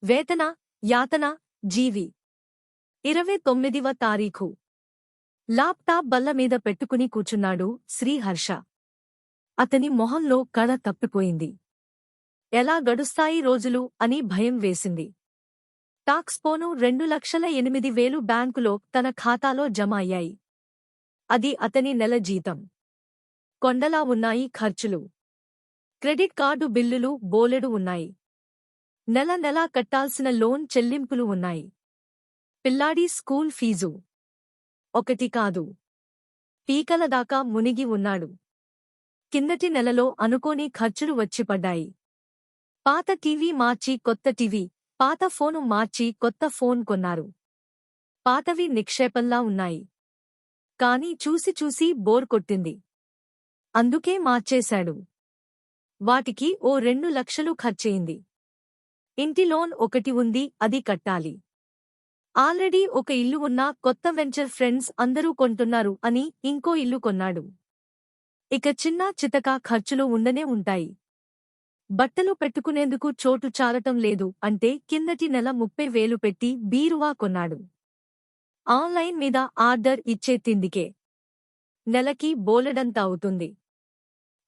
వేతన యాతన జీవి 29వ తారీఖు ల్యాప్టాప్ బల్ల మీద పెట్టుకుని కూచున్నాడు శ్రీహర్ష. అతని మొహంలో కళ తప్పిపోయింది. ఎలా గడుస్తాయి రోజులు అని భయం వేసింది. టాక్స్ పోను 2,08,000 బ్యాంకులో తన ఖాతాలో జమ అయ్యాయి. అది అతని నెల జీతం. కొండలా ఉన్నాయి ఖర్చులు. క్రెడిట్ కార్డు బిల్లులు బోలెడు ఉన్నాయి. నెల నెలా కట్టాల్సిన లోన్ చెల్లింపులు ఉన్నాయి. పిల్లాడి స్కూల్ ఫీజు ఒకటి కాదు, పీకల దాకా మునిగి ఉన్నాడు. కిందటి నెలలో అనుకోని ఖర్చులు వచ్చిపడ్డాయి. పాత టీవీ మార్చి కొత్త టీవీ, పాత ఫోను మార్చి కొత్త ఫోన్ కొన్నారు. పాతవి నిక్షేపంలా ఉన్నాయి. కాని చూసి చూసి బోర్ కొట్టింది. అందుకే మార్చేశాడు. వాటికి ఓ 2 లక్షలు ఖర్చయింది. ఇంటి లోన్ ఒకటి ఉంది, అది కట్టాలి. ఆల్రెడీ ఒక ఇల్లు ఉన్నా కొత్త వెంచర్ ఫ్రెండ్స్ అందరూ కొంటున్నారు అని ఇంకో ఇల్లు కొన్నాడు. ఇక చిన్న చితకా ఖర్చులు ఉండనే ఉంటాయి. బట్టలు పెట్టుకునేందుకు చోటు చాలటం లేదు అంటే కిందటి నెల 30,000 పెట్టి బీరువా కొన్నాడు. ఆన్లైన్ మీద ఆర్డర్ ఇచ్చే తిండికే నెలకి బోలెడంత అవుతుంది.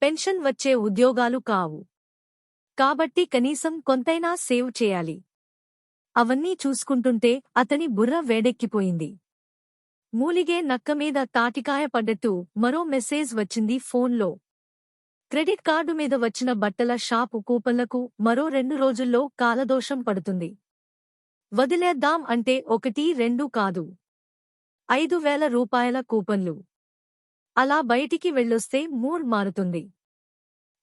పెన్షన్ వచ్చే ఉద్యోగాలు కావు. కాబట్టి కనీసం కొంతైనా సేవ్ చేయాలి. అవన్నీ చూసుకుంటుంటే అతని బుర్ర వేడెక్కిపోయింది. మూలిగే నక్కమీద తాటికాయ పడ్డట్టు మరో మెసేజ్ వచ్చింది ఫోన్లో. క్రెడిట్ కార్డు మీద వచ్చిన బట్టల షాపు కూపన్లకు మరో 2 రోజుల్లో కాలదోషం పడుతుంది. వదిలేద్దాం అంటే 1, 2 కాదు, 5,000 రూపాయల కూపన్లు. అలా బయటికి వెళ్ళొస్తే మూడ్ మారుతుంది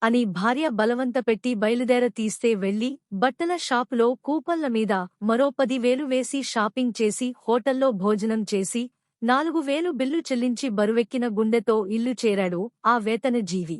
అని భార్య బలవంత పెట్టి బయలుదేర తీస్తే వెళ్లి బట్టల షాపులో కూపన్ల మీద మరో 10,000 వేసి షాపింగ్ చేసి హోటల్లో భోజనం చేసి 4,000 బిల్లు చెల్లించి బరువెక్కిన గుండెతో ఇల్లు చేరాడు ఆ వేతన జీవి.